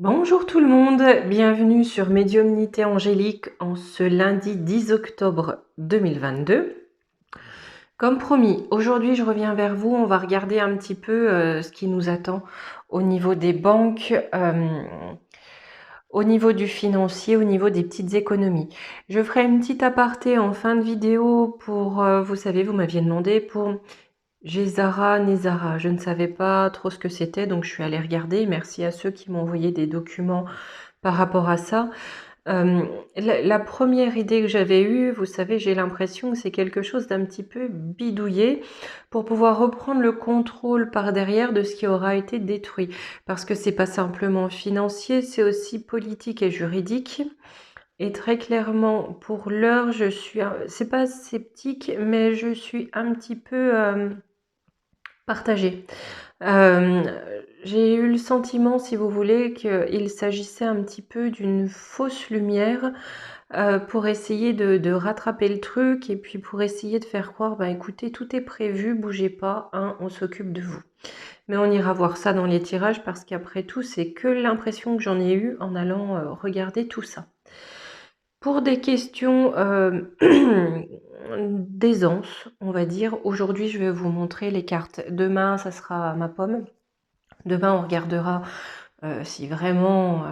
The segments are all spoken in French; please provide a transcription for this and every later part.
Bonjour tout le monde, bienvenue sur Médiumnité Angélique en ce lundi 10 octobre 2022. Comme promis, aujourd'hui je reviens vers vous, on va regarder un petit peu ce qui nous attend au niveau des banques, au niveau du financier, au niveau des petites économies. Je ferai une petite aparté en fin de vidéo pour, vous savez, vous m'aviez demandé pour Gézara, Nézara. Je ne savais pas trop ce que c'était, donc je suis allée regarder. Merci à ceux qui m'ont envoyé des documents par rapport à ça. La première idée que j'avais eue, vous savez, j'ai l'impression que c'est quelque chose d'un petit peu bidouillé pour pouvoir reprendre le contrôle par derrière de ce qui aura été détruit. Parce que c'est pas simplement financier, c'est aussi politique et juridique. Et très clairement, pour l'heure, c'est pas sceptique, mais je suis un petit peu partagée. J'ai eu le sentiment, si vous voulez, qu'il s'agissait un petit peu d'une fausse lumière pour essayer de rattraper le truc et puis pour essayer de faire croire, bah écoutez, tout est prévu, bougez pas, hein, on s'occupe de vous. Mais on ira voir ça dans les tirages parce qu'après tout, c'est que l'impression que j'en ai eue en allant regarder tout ça. Pour des questions d'aisance, on va dire, aujourd'hui je vais vous montrer les cartes. Demain, ça sera ma pomme. Demain, on regardera si vraiment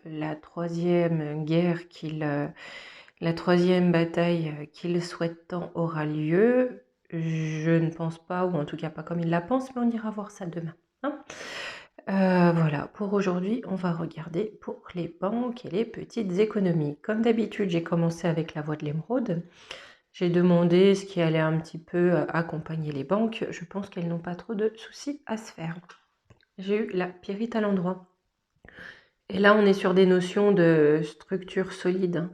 la troisième guerre la troisième bataille qu'il souhaite tant aura lieu. Je ne pense pas, ou en tout cas pas comme il la pense, mais on ira voir ça demain. Hein. Voilà, pour aujourd'hui, on va regarder pour les banques et les petites économies. Comme d'habitude, j'ai commencé avec la voie de l'émeraude. J'ai demandé ce qui allait un petit peu accompagner les banques. Je pense qu'elles n'ont pas trop de soucis à se faire. J'ai eu la pyrite à l'endroit. Et là, on est sur des notions de structure solide.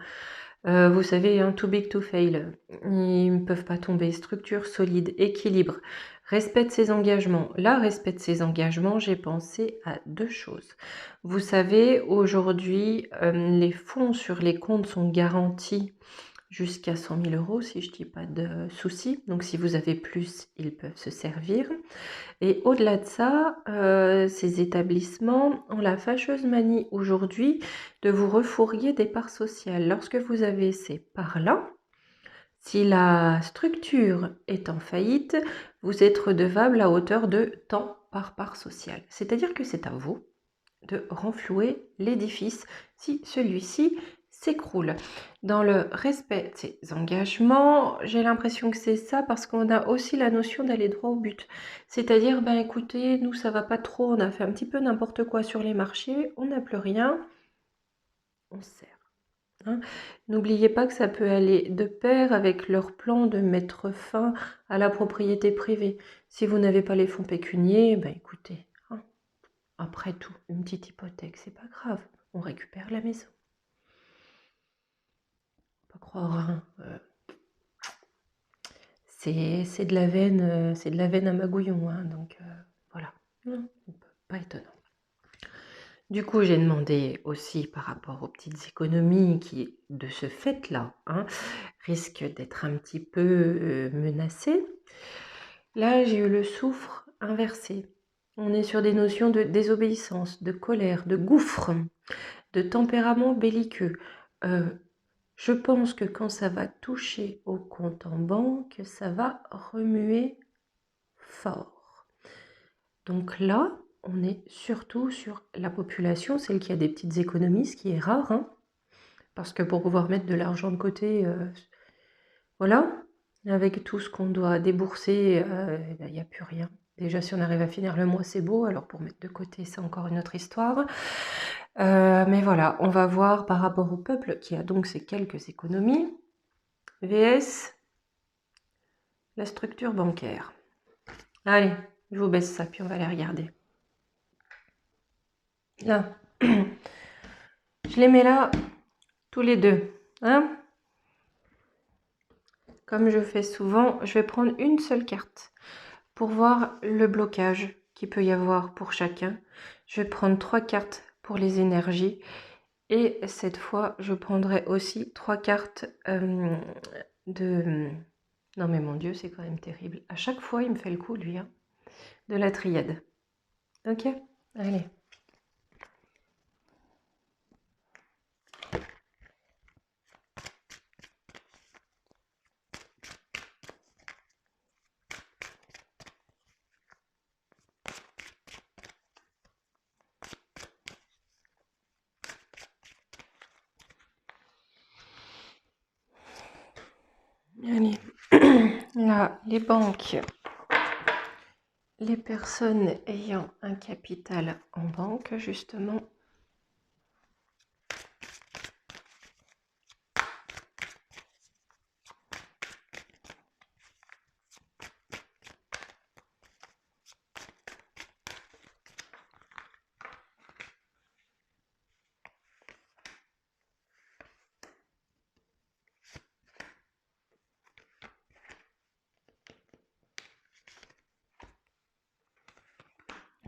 Vous savez, hein, too big to fail. Ils ne peuvent pas tomber. Structure solide, équilibre, respect de ses engagements. Là, respect de ses engagements, j'ai pensé à deux choses. Vous savez, aujourd'hui, les fonds sur les comptes sont garantis jusqu'à 100 000 euros, si je ne dis pas de soucis. Donc, si vous avez plus, ils peuvent se servir. Et au-delà de ça, ces établissements ont la fâcheuse manie aujourd'hui de vous refourguer des parts sociales. Lorsque vous avez ces parts-là, si la structure est en faillite, vous êtes redevable à hauteur de tant par part sociale. C'est-à-dire que c'est à vous de renflouer l'édifice si celui-ci s'écroule. Dans le respect de ses engagements, j'ai l'impression que c'est ça parce qu'on a aussi la notion d'aller droit au but. C'est-à-dire, ben écoutez, nous ça va pas trop, on a fait un petit peu n'importe quoi sur les marchés, on n'a plus rien, on se sert. Hein. N'oubliez pas que ça peut aller de pair avec leur plan de mettre fin à la propriété privée. Si vous n'avez pas les fonds pécuniaires, ben écoutez, hein, après tout, une petite hypothèque, c'est pas grave, on récupère la maison. Pas croire, hein, c'est de la veine à magouillon, hein, donc voilà, pas étonnant. Du coup, j'ai demandé aussi par rapport aux petites économies qui, de ce fait-là, hein, risquent d'être un petit peu menacées. Là, j'ai eu le soufre inversé. On est sur des notions de désobéissance, de colère, de gouffre, de tempérament belliqueux. Je pense que quand ça va toucher au compte en banque, ça va remuer fort. Donc là, on est surtout sur la population, celle qui a des petites économies, ce qui est rare, hein, parce que pour pouvoir mettre de l'argent de côté, voilà, avec tout ce qu'on doit débourser, il n'y a plus rien. Déjà, si on arrive à finir le mois, c'est beau, alors pour mettre de côté, c'est encore une autre histoire. Mais voilà, on va voir par rapport au peuple qui a donc ces quelques économies, VS, la structure bancaire. Allez, je vous baisse ça, puis on va aller regarder. Là, je les mets là, tous les deux. Hein? Comme je fais souvent, je vais prendre une seule carte pour voir le blocage qu'il peut y avoir pour chacun. Je vais prendre 3 cartes pour les énergies. Et cette fois, je prendrai aussi 3 cartes de... Non mais mon Dieu, c'est quand même terrible. À chaque fois, il me fait le coup, lui, hein, de la triade. Ok? Allez. Là, les banques, les personnes ayant un capital en banque, justement.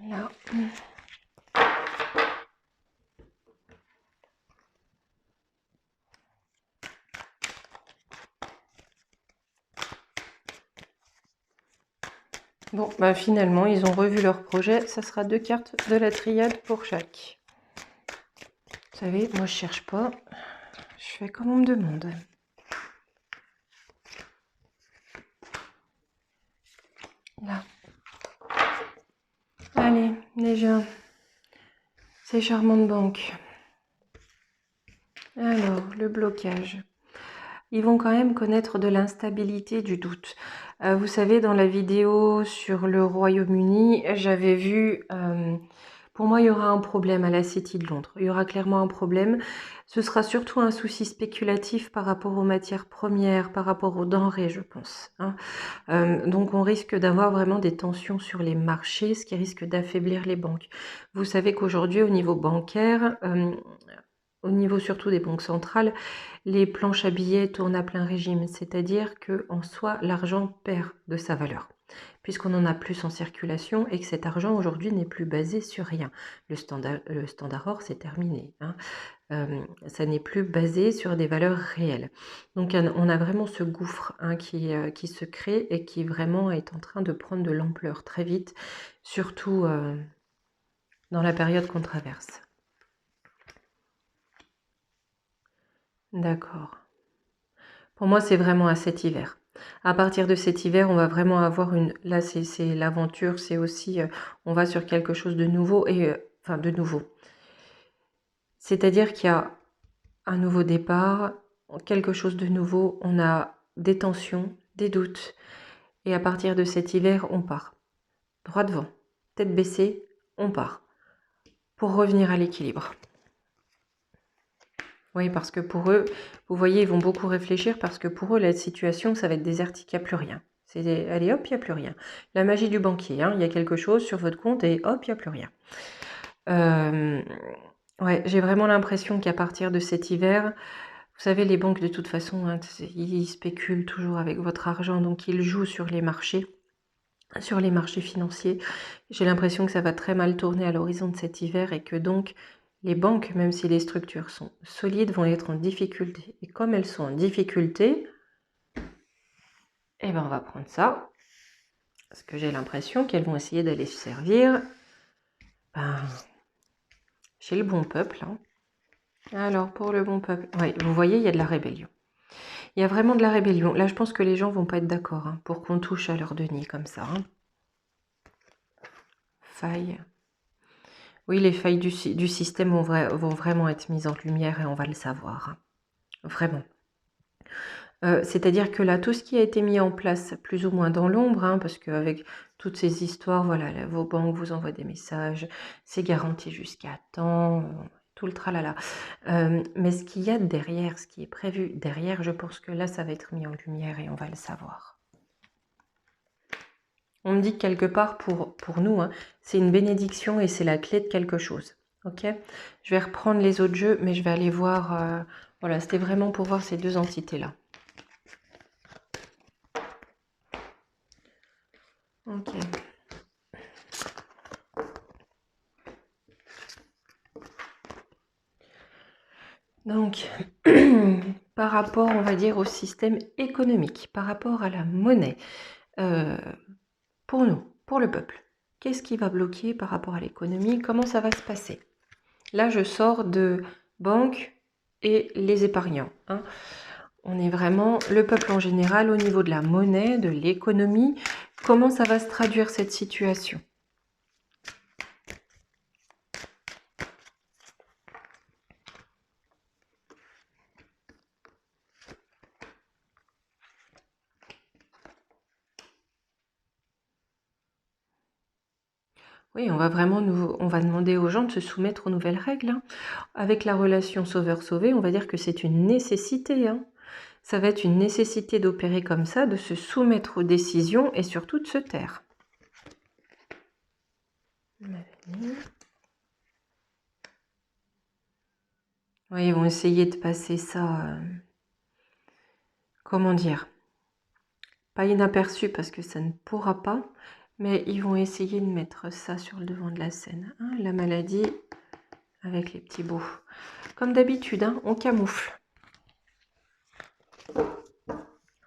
Là. Bon, bah finalement, ils ont revu leur projet. Ça sera 2 cartes de la triade pour chaque. Vous savez, moi, je cherche pas. Je fais comme on me demande. Là. Allez, déjà. Ces charmantes banques. Alors, le blocage. Ils vont quand même connaître de l'instabilité, du doute. Vous savez, dans la vidéo sur le Royaume-Uni, j'avais vu... pour moi, il y aura un problème à la City de Londres. Il y aura clairement un problème. Ce sera surtout un souci spéculatif par rapport aux matières premières, par rapport aux denrées, je pense. Hein. Donc, on risque d'avoir vraiment des tensions sur les marchés, ce qui risque d'affaiblir les banques. Vous savez qu'aujourd'hui, au niveau bancaire... au niveau surtout des banques centrales, les planches à billets tournent à plein régime, c'est-à-dire qu'en soi, l'argent perd de sa valeur, puisqu'on en a plus en circulation et que cet argent aujourd'hui n'est plus basé sur rien. Le standard or, c'est terminé. Hein. Ça n'est plus basé sur des valeurs réelles. Donc on a vraiment ce gouffre hein, qui se crée et qui vraiment est en train de prendre de l'ampleur très vite, surtout dans la période qu'on traverse. D'accord. Pour moi, c'est vraiment à cet hiver. À partir de cet hiver, on va vraiment avoir une... Là, c'est l'aventure, c'est aussi... on va sur quelque chose de nouveau et... enfin, de nouveau. C'est-à-dire qu'il y a un nouveau départ, quelque chose de nouveau, on a des tensions, des doutes. Et à partir de cet hiver, on part. Droit devant, tête baissée, on part. Pour revenir à l'équilibre. Oui, parce que pour eux, vous voyez, ils vont beaucoup réfléchir parce que pour eux, la situation, ça va être désertique, il n'y a plus rien. Allez, hop, il n'y a plus rien. La magie du banquier, hein, il y a quelque chose sur votre compte et hop, il n'y a plus rien. Ouais, j'ai vraiment l'impression qu'à partir de cet hiver, vous savez, les banques, de toute façon, hein, ils spéculent toujours avec votre argent, donc ils jouent sur les marchés financiers. J'ai l'impression que ça va très mal tourner à l'horizon de cet hiver et que donc les banques, même si les structures sont solides, vont être en difficulté. Et comme elles sont en difficulté, eh ben on va prendre ça. Parce que j'ai l'impression qu'elles vont essayer d'aller se servir chez le bon peuple. Hein. Alors, pour le bon peuple, oui, vous voyez, il y a de la rébellion. Il y a vraiment de la rébellion. Là, je pense que les gens vont pas être d'accord hein, pour qu'on touche à leur denier comme ça. Hein. Failles. Oui, les failles du système vont vraiment être mises en lumière et on va le savoir. Hein. Vraiment. C'est-à-dire que là, tout ce qui a été mis en place plus ou moins dans l'ombre, hein, parce qu'avec toutes ces histoires, voilà, là, vos banques vous envoient des messages, c'est garanti jusqu'à temps, tout le tralala. Mais ce qu'il y a derrière, ce qui est prévu derrière, je pense que là, ça va être mis en lumière et on va le savoir. On me dit que quelque part, pour nous, hein, c'est une bénédiction et c'est la clé de quelque chose. Ok ? Je vais reprendre les autres jeux, mais je vais aller voir... voilà, c'était vraiment pour voir ces deux entités-là. Ok. Donc, par rapport, on va dire, au système économique, par rapport à la monnaie, pour nous, pour le peuple, qu'est-ce qui va bloquer par rapport à l'économie? Comment ça va se passer? Là, je sors de banque et les épargnants. Hein. On est vraiment le peuple en général au niveau de la monnaie, de l'économie. Comment ça va se traduire cette situation? Oui, on va vraiment on va demander aux gens de se soumettre aux nouvelles règles, hein. Avec la relation sauveur-sauvé, on va dire que c'est une nécessité, hein. Ça va être une nécessité d'opérer comme ça, de se soumettre aux décisions et surtout de se taire. Oui, ils vont essayer de passer ça, comment dire, pas inaperçu parce que ça ne pourra pas, mais ils vont essayer de mettre ça sur le devant de la scène, hein, la maladie avec les petits bouts. Comme d'habitude, hein, on camoufle.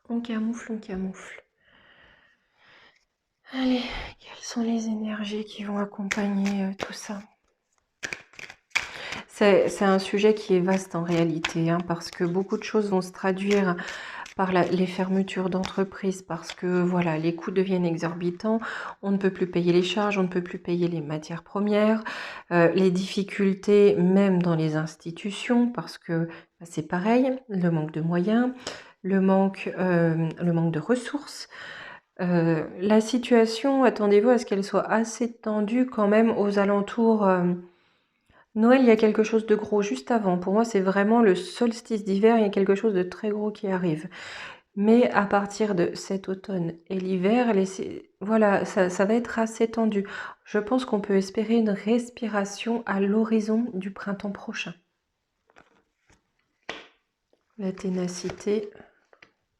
On camoufle, on camoufle. Allez, quelles sont les énergies qui vont accompagner tout ça? C'est un sujet qui est vaste en réalité, hein, parce que beaucoup de choses vont se traduire par les fermetures d'entreprises, parce que voilà, les coûts deviennent exorbitants, on ne peut plus payer les charges, on ne peut plus payer les matières premières, les difficultés même dans les institutions, parce que bah, c'est pareil, le manque de moyens, le manque de ressources. La situation, attendez-vous à ce qu'elle soit assez tendue quand même aux alentours. Noël, il y a quelque chose de gros juste avant. Pour moi, c'est vraiment le solstice d'hiver, il y a quelque chose de très gros qui arrive. Mais à partir de cet automne et l'hiver, voilà, ça va être assez tendu. Je pense qu'on peut espérer une respiration à l'horizon du printemps prochain. La ténacité,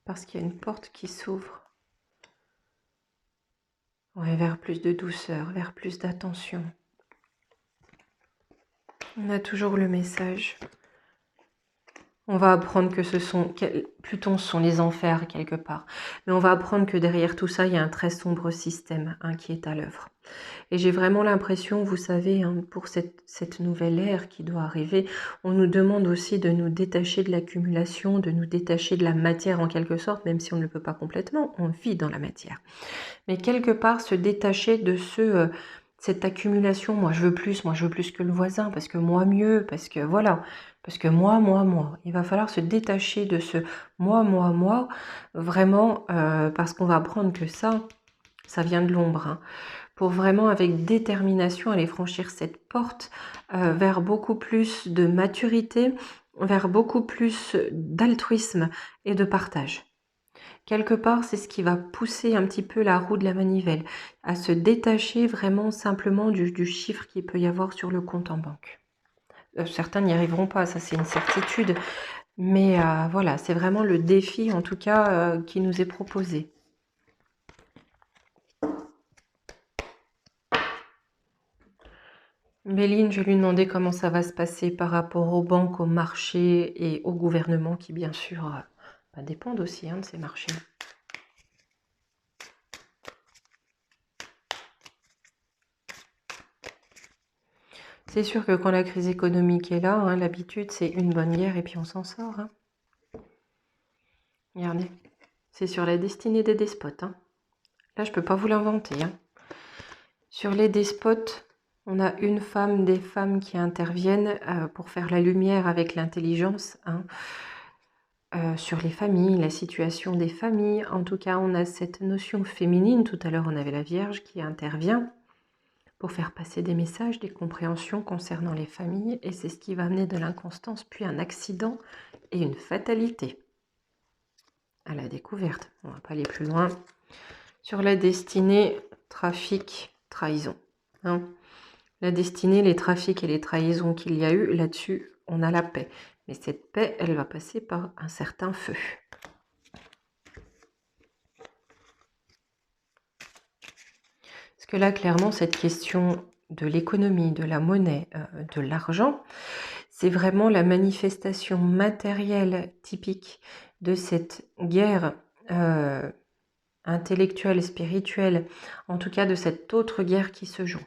parce qu'il y a une porte qui s'ouvre. Ouais, vers plus de douceur, vers plus d'attention. On a toujours le message. On va apprendre que Pluton sont les enfers quelque part. Mais on va apprendre que derrière tout ça, il y a un très sombre système qui est à l'œuvre. Et j'ai vraiment l'impression, vous savez, hein, pour cette nouvelle ère qui doit arriver, on nous demande aussi de nous détacher de l'accumulation, de nous détacher de la matière en quelque sorte, même si on ne le peut pas complètement, on vit dans la matière. Mais quelque part, se détacher de cette accumulation, moi je veux plus que le voisin, parce que moi mieux, parce que voilà, parce que moi. Il va falloir se détacher de ce moi, vraiment, parce qu'on va apprendre que ça vient de l'ombre, hein, pour vraiment avec détermination aller franchir cette porte vers beaucoup plus de maturité, vers beaucoup plus d'altruisme et de partage. Quelque part, c'est ce qui va pousser un petit peu la roue de la manivelle, à se détacher vraiment simplement du chiffre qu'il peut y avoir sur le compte en banque. Certains n'y arriveront pas, ça c'est une certitude, mais voilà, c'est vraiment le défi en tout cas qui nous est proposé. Béline, je lui demandais comment ça va se passer par rapport aux banques, aux marchés et au gouvernement qui bien sûr dépendent aussi de ces marchés. C'est sûr que quand la crise économique est là, l'habitude c'est une bonne guerre et puis on s'en sort. Hein. Regardez, c'est sur la destinée des despotes. Hein. Là, je peux pas vous l'inventer. Hein. Sur les despotes, on a une femme, des femmes qui interviennent pour faire la lumière avec l'intelligence. Hein. Sur les familles, la situation des familles. En tout cas, on a cette notion féminine. Tout à l'heure, on avait la Vierge qui intervient pour faire passer des messages, des compréhensions concernant les familles. Et c'est ce qui va amener de l'inconstance, puis un accident et une fatalité. À la découverte. On ne va pas aller plus loin. Sur la destinée, trafic, trahison. Hein. La destinée, les trafics et les trahisons qu'il y a eu, là-dessus, on a la paix. Mais cette paix, elle va passer par un certain feu. Parce que là, clairement, cette question de l'économie, de la monnaie, de l'argent, c'est vraiment la manifestation matérielle typique de cette guerre intellectuelle, spirituelle, en tout cas de cette autre guerre qui se joue.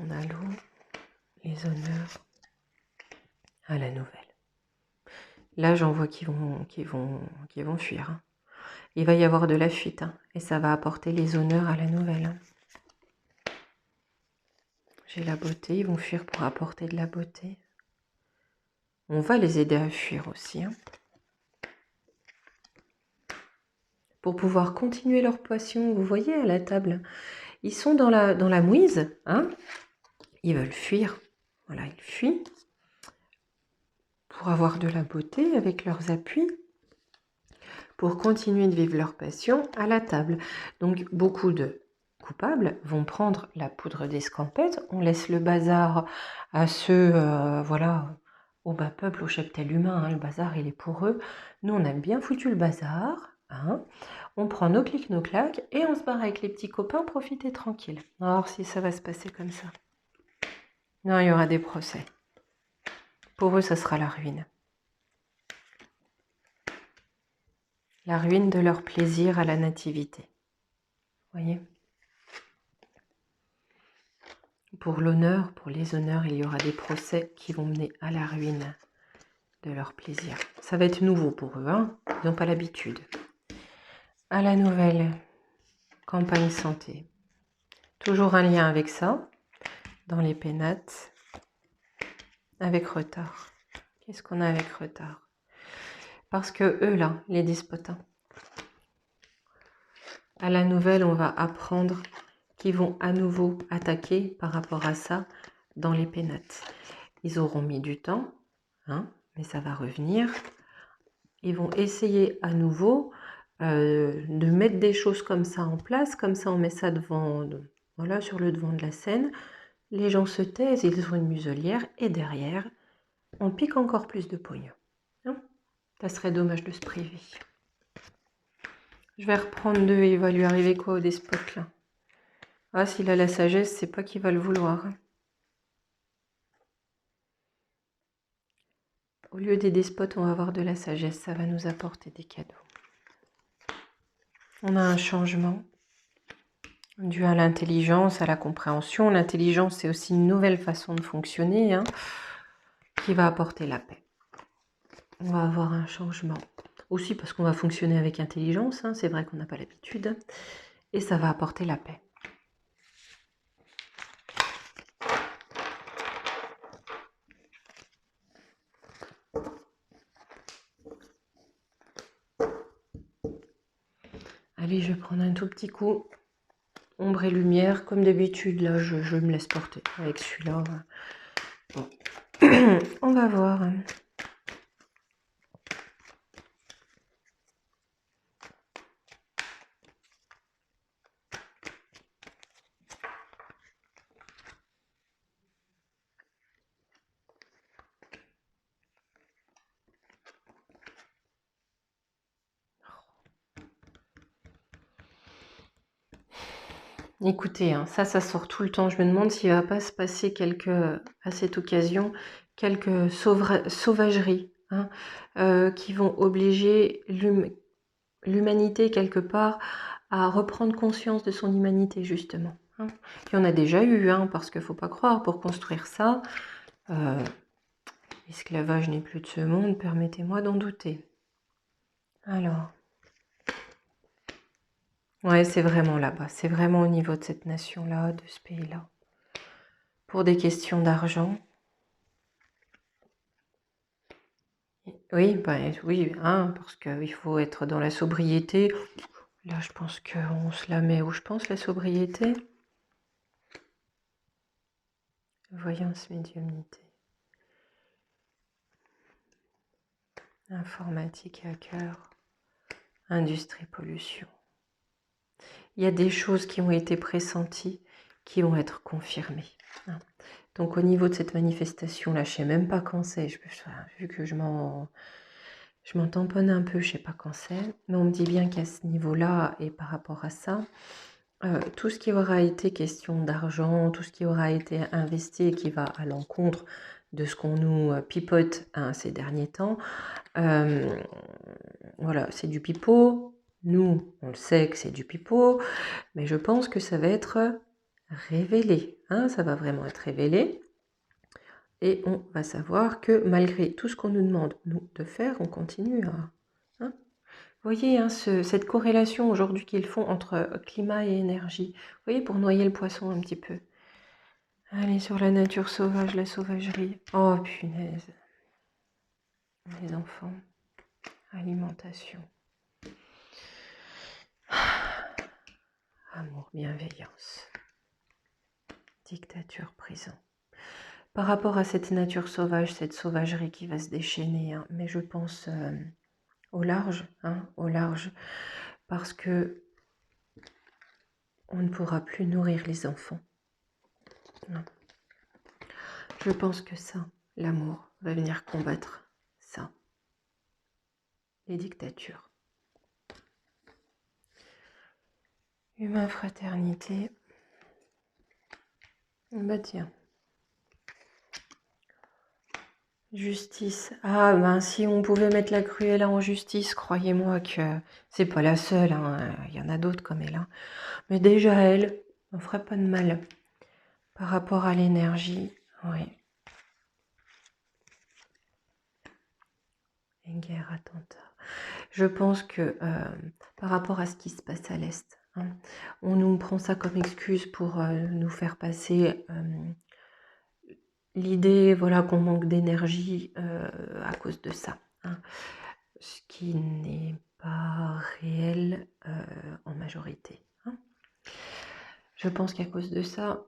On a l'eau, les honneurs, à la nouvelle. Là, j'en vois qui vont fuir. Hein. Il va y avoir de la fuite, hein, et ça va apporter les honneurs à la nouvelle. Hein. J'ai la beauté, ils vont fuir pour apporter de la beauté. On va les aider à fuir aussi. Hein. pour pouvoir continuer leur passion. Vous voyez à la table, ils sont dans la mouise, hein, ils veulent fuir. Voilà, ils fuient pour avoir de la beauté avec leurs appuis, pour continuer de vivre leur passion à la table. Donc beaucoup de coupables vont prendre la poudre d'escampette, on laisse le bazar à ceux, voilà, au bas peuple, au cheptel humain, hein, le bazar il est pour eux. Nous on a bien foutu le bazar, hein. On prend nos clics, nos claques et on se barre avec les petits copains, profiter tranquille. Alors si ça va se passer comme ça, non, il y aura des procès. Pour eux, ça sera la ruine. La ruine de leur plaisir à la nativité. Voyez ? Pour l'honneur, pour les honneurs, il y aura des procès qui vont mener à la ruine de leur plaisir. Ça va être nouveau pour eux, hein, ils n'ont pas l'habitude. À la nouvelle campagne santé. Toujours un lien avec ça, dans les pénates, avec retard. Qu'est-ce qu'on a avec retard? Parce que eux, là, les despotins, à la nouvelle, on va apprendre qu'ils vont à nouveau attaquer par rapport à ça dans les pénates. Ils auront mis du temps, hein, mais ça va revenir. Ils vont essayer à nouveau de mettre des choses comme ça en place, comme ça on met ça devant, voilà, sur le devant de la scène. Les gens se taisent, ils ont une muselière, et derrière, on pique encore plus de pognon. Hein, ça serait dommage de se priver. Je vais reprendre 2 et il va lui arriver quoi au despote là? Ah, s'il a la sagesse, c'est pas qu'il va le vouloir. Hein. Au lieu des despotes, on va avoir de la sagesse. Ça va nous apporter des cadeaux. On a un changement dû à l'intelligence, à la compréhension. L'intelligence, c'est aussi une nouvelle façon de fonctionner, hein, qui va apporter la paix. On va avoir un changement. Aussi parce qu'on va fonctionner avec intelligence. Hein, c'est vrai qu'on n'a pas l'habitude. Et ça va apporter la paix. Allez, je vais prendre un tout petit coup. Ombre et lumière, comme d'habitude, là, je me laisse porter avec celui-là. Bon. On va voir. Écoutez, hein, ça sort tout le temps. Je me demande s'il ne va pas se passer à cette occasion, quelques sauvageries, hein, qui vont obliger l'humanité quelque part à reprendre conscience de son humanité, justement. Hein. Il y en a déjà eu, hein, parce qu'il ne faut pas croire, pour construire ça, l'esclavage n'est plus de ce monde, permettez-moi d'en douter. Alors... ouais, c'est vraiment là-bas, c'est vraiment au niveau de cette nation-là, de ce pays-là. Pour des questions d'argent. Oui, ben, oui, hein, parce qu'il faut être dans la sobriété. Là, je pense qu'on se la met où je pense, la sobriété. Voyance, médiumnité. Informatique, hacker. Industrie, pollution. Il y a des choses qui ont été pressenties, qui vont être confirmées. Hein. Donc au niveau de cette manifestation-là, je ne sais même pas quand c'est, vu que je m'en tamponne un peu, je ne sais pas quand c'est, mais on me dit bien qu'à ce niveau-là, et par rapport à ça, tout ce qui aura été question d'argent, tout ce qui aura été investi et qui va à l'encontre de ce qu'on nous pipote hein, ces derniers temps, voilà, c'est du pipeau. Nous, on le sait que c'est du pipeau, mais je pense que ça va être révélé. Hein, ça va vraiment être révélé. Et on va savoir que malgré tout ce qu'on nous demande, nous, de faire, on continue à... Hein. Vous voyez, hein, cette corrélation aujourd'hui qu'ils font entre climat et énergie. Vous voyez, pour noyer le poisson un petit peu. Allez, sur la nature sauvage, la sauvagerie. Oh, punaise. Les enfants. Alimentation. bienveillance. Dictature, prison. Par rapport à cette nature sauvage, cette sauvagerie qui va se déchaîner, hein, mais je pense au large, parce que on ne pourra plus nourrir les enfants. Non. Je pense que ça, l'amour, va venir combattre ça, les dictatures. Humain, fraternité. Bah tiens. Justice. Ah ben si on pouvait mettre la Cruella en justice, croyez-moi que c'est pas la seule, hein. Il y en a d'autres comme elle. Hein. Mais déjà elle, on ferait pas de mal. Par rapport à l'énergie, oui. Une guerre, attentat. Je pense que par rapport à ce qui se passe à l'Est, hein, on nous prend ça comme excuse pour nous faire passer l'idée voilà, qu'on manque d'énergie à cause de ça. Hein, ce qui n'est pas réel en majorité. Hein. Je pense qu'à cause de ça,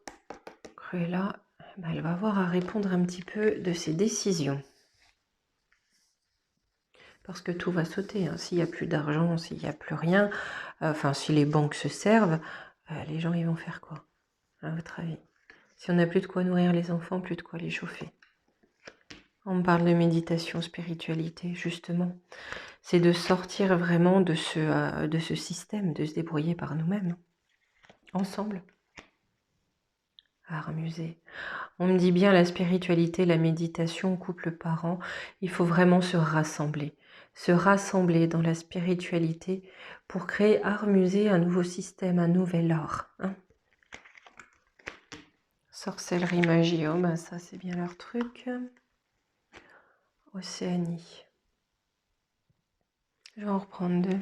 Cruella, bah, elle va avoir à répondre un petit peu de ses décisions. Parce que tout va sauter. Hein. S'il n'y a plus d'argent, s'il n'y a plus rien, enfin si les banques se servent, les gens ils vont faire quoi, à votre avis? Si on n'a plus de quoi nourrir les enfants, plus de quoi les chauffer. On me parle de méditation, spiritualité, justement. C'est de sortir vraiment de ce système, de se débrouiller par nous-mêmes, ensemble. Art, musée. On me dit bien la spiritualité, la méditation, couple, parents, il faut vraiment se rassembler dans la spiritualité pour créer art, musée, un nouveau système, un nouvel art. Hein. Sorcellerie, magie, oh ben ça c'est bien leur truc. Océanie. Je vais en reprendre 2.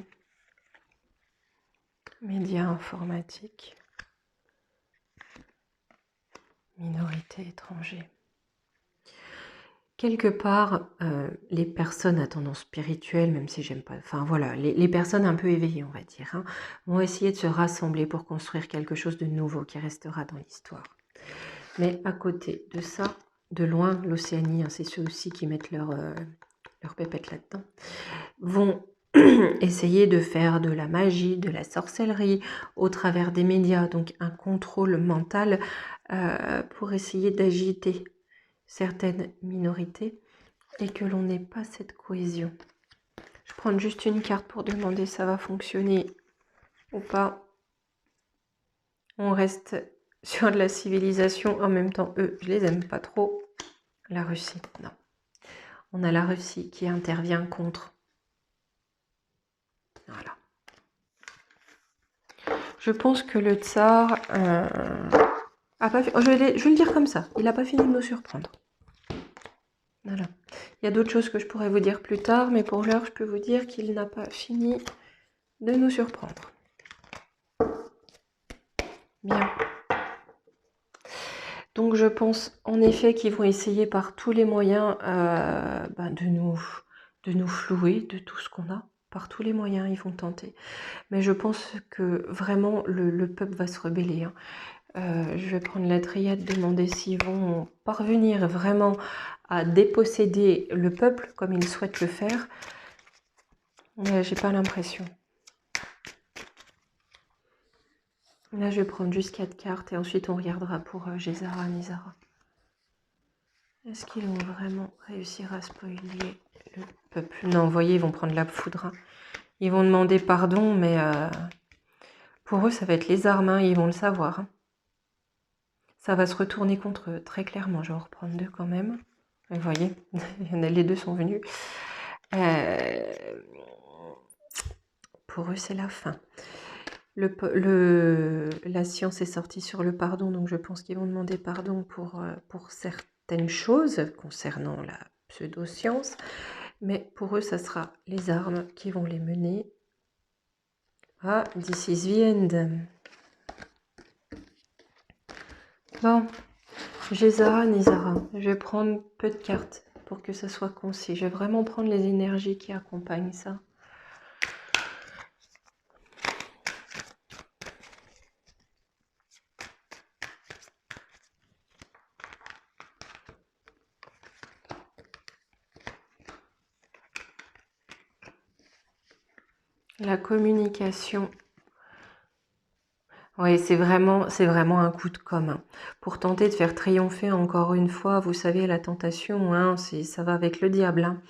Médias informatiques. Minorité étrangère. Quelque part, les personnes à tendance spirituelle, même si j'aime pas... Enfin voilà, les personnes un peu éveillées, on va dire, hein, vont essayer de se rassembler pour construire quelque chose de nouveau qui restera dans l'histoire. Mais à côté de ça, de loin, l'Océanie, hein, c'est ceux aussi qui mettent leur pépette là-dedans, vont essayer de faire de la magie, de la sorcellerie au travers des médias, donc un contrôle mental pour essayer d'agiter certaines minorités et que l'on n'ait pas cette cohésion. Je prends juste une carte pour demander si ça va fonctionner ou pas. On reste sur de la civilisation, en même temps, eux, je les aime pas trop. La Russie, non. On a la Russie qui intervient contre. Voilà. Je pense que le tsar a pas fait... je vais le dire comme ça, il n'a pas fini de nous surprendre. Voilà. Il y a d'autres choses que je pourrais vous dire plus tard, mais pour l'heure, je peux vous dire qu'il n'a pas fini de nous surprendre. Bien. Donc je pense en effet qu'ils vont essayer par tous les moyens de nous flouer de tout ce qu'on a. Par tous les moyens, ils vont tenter. Mais je pense que vraiment, le peuple va se rebeller. Hein. Je vais prendre la triade, demander s'ils vont parvenir vraiment à déposséder le peuple comme ils souhaitent le faire. Mais j'ai pas l'impression. Là, je vais prendre juste 4 cartes et ensuite on regardera pour Gézara, Nizara. Est-ce qu'ils vont vraiment réussir à spoiler le peuple? Non, vous voyez, ils vont prendre la foudre. Hein. Ils vont demander pardon, mais pour eux, ça va être les armes, hein, ils vont le savoir. Hein. Ça va se retourner contre eux, très clairement. Je vais en reprendre 2 quand même. Vous voyez, les 2 sont venus. Pour eux, c'est la fin. La science est sortie sur le pardon, donc je pense qu'ils vont demander pardon pour certaines choses concernant la pseudo-science. Mais pour eux, ça sera les armes qui vont les mener à This is the end. Bon, Gézara, Nizara. Je vais prendre peu de cartes pour que ça soit concis. Je vais vraiment prendre les énergies qui accompagnent ça. La communication. Oui, c'est vraiment un coup de com', hein. Pour tenter de faire triompher encore une fois, vous savez, la tentation, hein, ça va avec le diable, hein.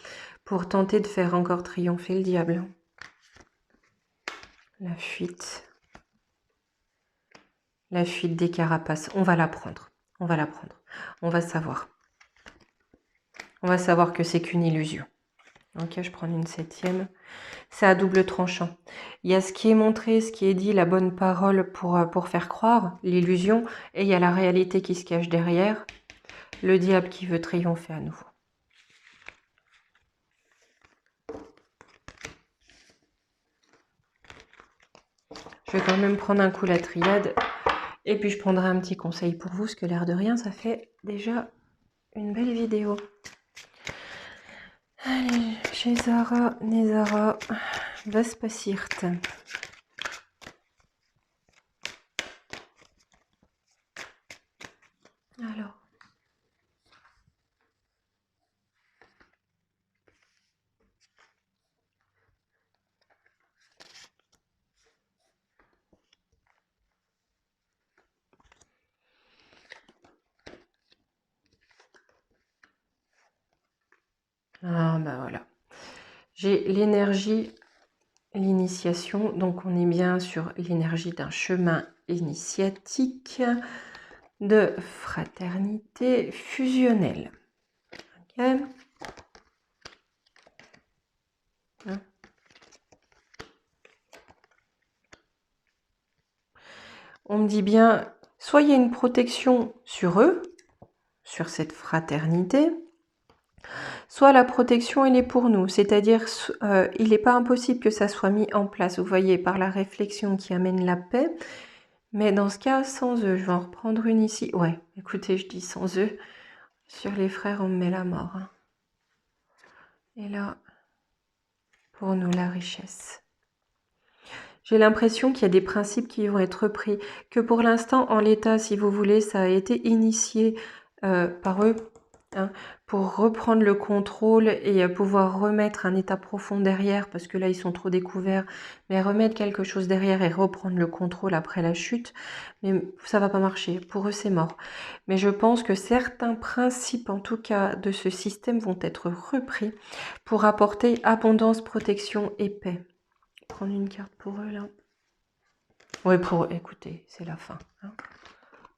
Pour tenter de faire encore triompher le diable. La fuite. La fuite des carapaces. On va la prendre. On va la prendre. On va savoir. On va savoir que c'est qu'une illusion. Ok, je prends une 7e. C'est à double tranchant. Il y a ce qui est montré, ce qui est dit, la bonne parole pour faire croire, l'illusion, et il y a la réalité qui se cache derrière, le diable qui veut triompher à nouveau. Je vais quand même prendre un coup la triade, et puis je prendrai un petit conseil pour vous, parce que l'air de rien, ça fait déjà une belle vidéo. Allez, chez Zara, Nezara, Vespasirt. Alors. Ah bah voilà. J'ai l'énergie, l'initiation, donc on est bien sur l'énergie d'un chemin initiatique, de fraternité fusionnelle. Ok. Hein. On me dit bien, soit il y a une protection sur eux, sur cette fraternité, soit la protection, elle est pour nous. C'est-à-dire, il n'est pas impossible que ça soit mis en place, vous voyez, par la réflexion qui amène la paix. Mais dans ce cas, sans eux, je vais en reprendre une ici. Ouais, écoutez, je dis sans eux. Sur les frères, on me met la mort. Hein. Et là, pour nous, la richesse. J'ai l'impression qu'il y a des principes qui vont être repris. Que pour l'instant, en l'état, si vous voulez, ça a été initié par eux. Hein, pour reprendre le contrôle et pouvoir remettre un état profond derrière, parce que là ils sont trop découverts, mais remettre quelque chose derrière et reprendre le contrôle après la chute, mais ça va pas marcher, pour eux c'est mort. Mais je pense que certains principes en tout cas de ce système vont être repris pour apporter abondance, protection et paix. Prendre une carte pour eux là. Oui, pour eux, écoutez, c'est la fin. Hein.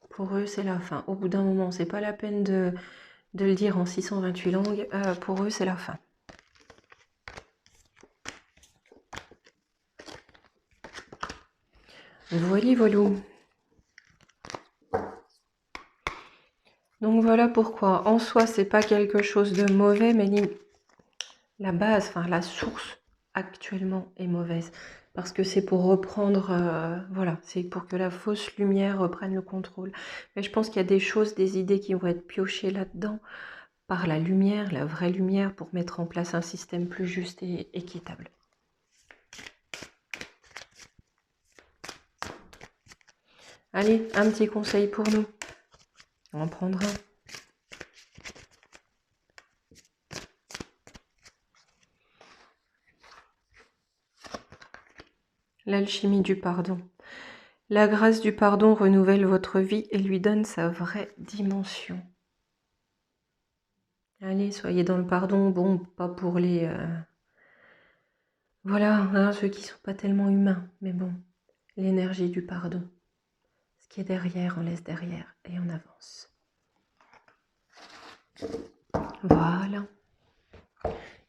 Pour eux c'est la fin. Au bout d'un moment, c'est pas la peine de le dire en 628 langues, pour eux, c'est la fin. Voilà, voilà. Donc voilà pourquoi, en soi, c'est pas quelque chose de mauvais, mais la base, enfin la source actuellement est mauvaise. Parce que c'est pour reprendre, voilà, c'est pour que la fausse lumière reprenne le contrôle. Mais je pense qu'il y a des choses, des idées qui vont être piochées là-dedans par la lumière, la vraie lumière, pour mettre en place un système plus juste et équitable. Allez, un petit conseil pour nous. On en prendra. L'alchimie du pardon. La grâce du pardon renouvelle votre vie et lui donne sa vraie dimension. Allez, soyez dans le pardon. Bon, pas pour les... Voilà, hein, ceux qui ne sont pas tellement humains. Mais bon, l'énergie du pardon. Ce qui est derrière, on laisse derrière et on avance. Voilà.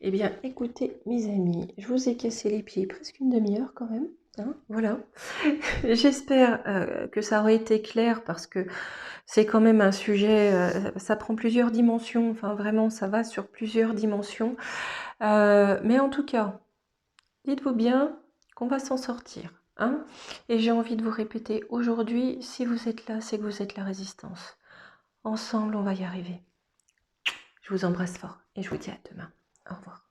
Eh bien, écoutez, mes amis, je vous ai cassé les pieds presque une demi-heure quand même. Hein, voilà. J'espère que ça aurait été clair parce que c'est quand même un sujet, ça prend plusieurs dimensions. Enfin, vraiment, ça va sur plusieurs dimensions. Mais en tout cas, dites-vous bien qu'on va s'en sortir. Hein, et j'ai envie de vous répéter, aujourd'hui, si vous êtes là, c'est que vous êtes la résistance. Ensemble, on va y arriver. Je vous embrasse fort et je vous dis à demain. Au revoir.